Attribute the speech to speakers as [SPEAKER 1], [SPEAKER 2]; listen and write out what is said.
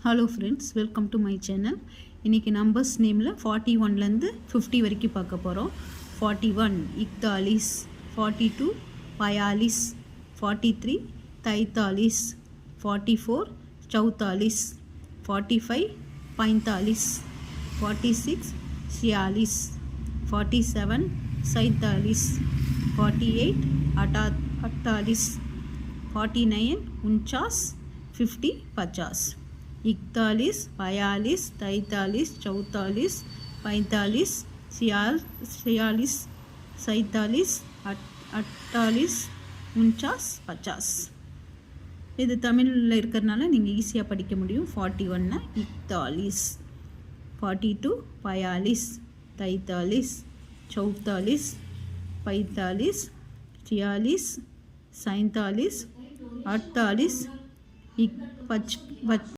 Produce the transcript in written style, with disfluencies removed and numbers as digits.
[SPEAKER 1] Hello friends, welcome to my channel. இன்றைக்கி numbers நேமில் 41லேருந்து 50 வரைக்கும் பார்க்க போகிறோம். 41 இக்தாலிஸ், 42 பயாலிஸ், 43 தைத்தாலிஸ், 44 சௌத்தாலிஸ், 45 பைந்தாலிஸ், 46 சியாலிஸ், 47 சைத்தாலிஸ், 48 अड़तालीस, 49 49, 50 50, 41 42 43 44 45 46 47 48 49 50. இது தமிழில் இருக்கிறதுனால நீங்கள் ஈஸியாக படிக்க முடியும். 41 41, 42 42 43 44 45 46 47 48 50.